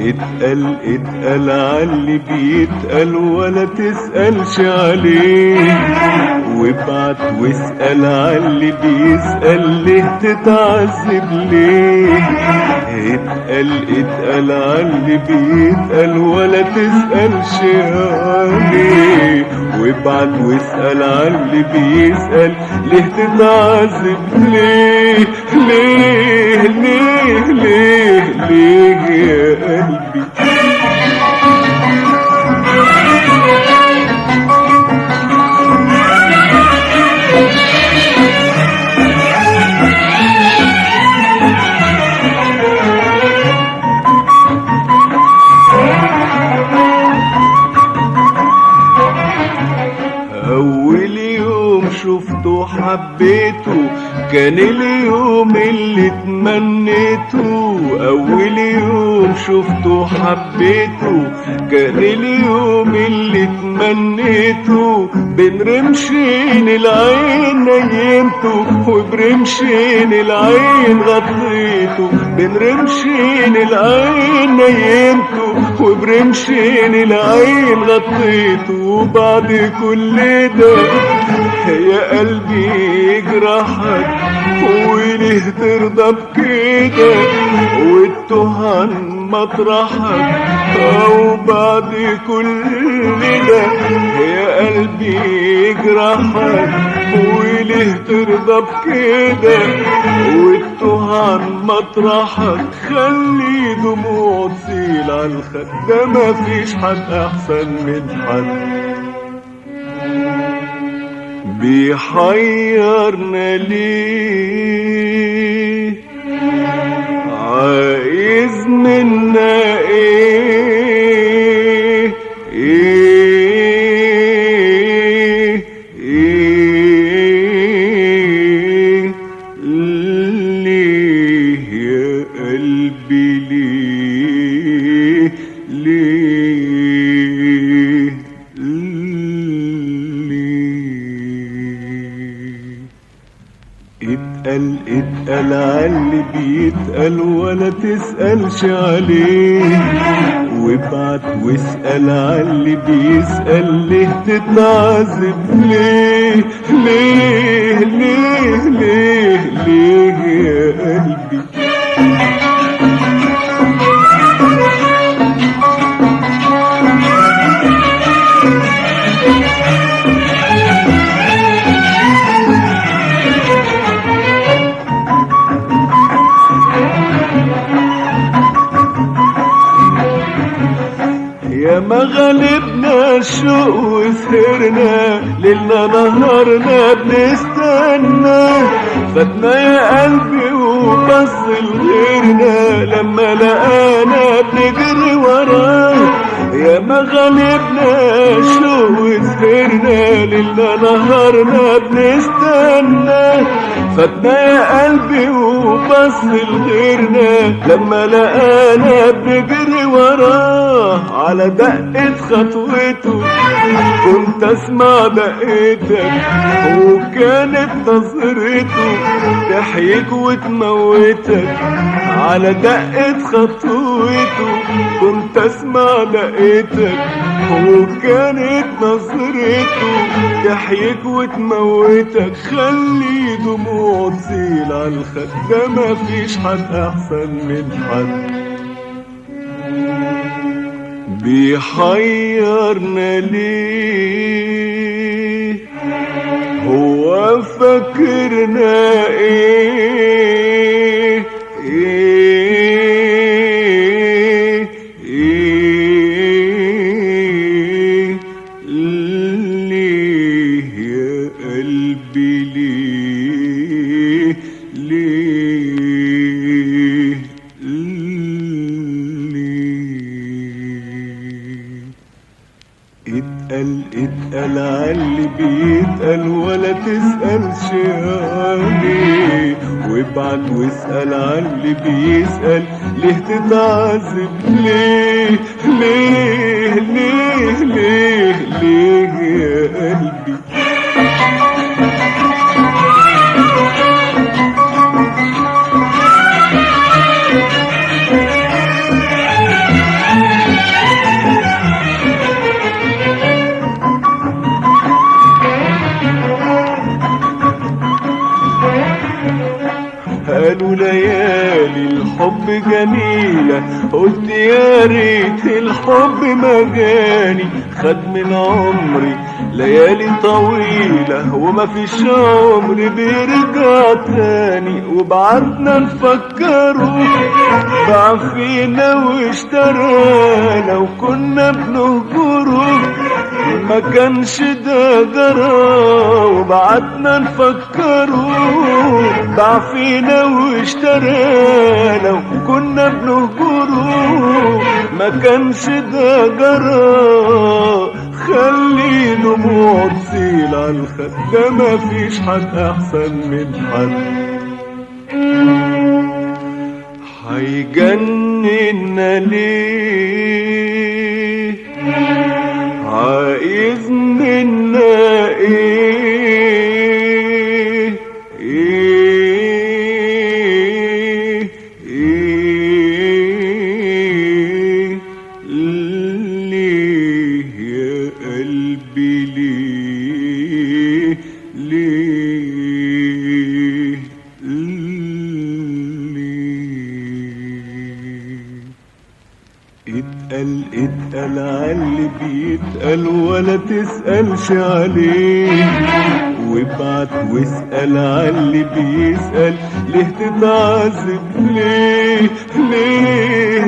اتقل اتقل عاللي بيتقل ولا تسألش عليه، وابعت واسأل عاللي بيسأل ليه تتعذب ليه. اتقل اتقل عاللي بيتقل ولا تسألش عليه، وابعت واسأل عاللي بيسأل ليه تتعذب ليه. ليه ليه ليه ليه يا قلبي. أول يوم شفته حبيته كان اليوم اللي تمنيته. أول يوم شفته حبيته كان اليوم اللي تمنيته. بين رمشين العين نيمته وبرمشين العين غطيته. بين رمشين العين نيمته وبرمشين العين غطيته. وبعد كل ده يا قلبي يجرحك وليه ترضى بكده وتهان مطرحك. او بعد كل ده يا قلبي يجرحك وليه ترضى بكده وتهان مطرحك. خلي دموع تسيل عالخد، ده مفيش حد احسن من حد. بيحيرنا ليه عايز منا ايه ايه ايه ليه يا قلبي ليه ليه اتقل اتقل عاللي بيتقل ولا تسألش عليه، وابعت واسأل عاللي بيسأل ليه تتعذب ليه. ليه ليه ليه ليه يا قلبي. يا ما غلبنا الشوق وسهرنا ليلنا نهارنا بنستنى. فاتنا يا قلبي وبص لغيرنا لما لقانا بنجري وراه. يا ما غلبنا الشوق وسهرنا ليلنا نهارنا بنستنى. فاتنا يا قلبي وبص لغيرنا لما لقانا بنجري وراه. على دقة خطوته كنت اسمع دقتك وكانت نظرته تحييك وتموتك. على دقة خطوته كنت اسمع دقتك وكانت نظرته تحييك وتموتك. خلي دموع تسيل عالخد، ده مفيش حد احسن من حد. بيحيرنا ليه هو فاكرنا ايه ايه ايه ليه يا قلبي ليه ليه اتقل اتقل عاللي بيتقل ولا تسألش عليه، وابعت واسأل عاللي بيسأل ليه تتعذب ليه. ليه ليه ليه ليه يا قلبي. جميلة، قلت يا ريت الحب مجاني، خد من عمري ليالي طويلة، وما فيش عمر بيرجع تاني، وبعدنا نفكره باع فينا واشترانا، وكنا بنهجره ما كانش ده جرى، وبعدنا نفكره باع فينا واشترانا، وكنا بنهجره ما كانش ده جرى. خلي دموع تسيل على الخد، ده مفيش حد احسن من حد، هيجننا ليه، عايز منا ايه، ايه ايه ليه يا قلبي، ليه ليه اتقل عاللي بيتقل ولا تسألش عليه، وابعت واسأل عاللي بيسأل، ليه تتعذب ليه ليه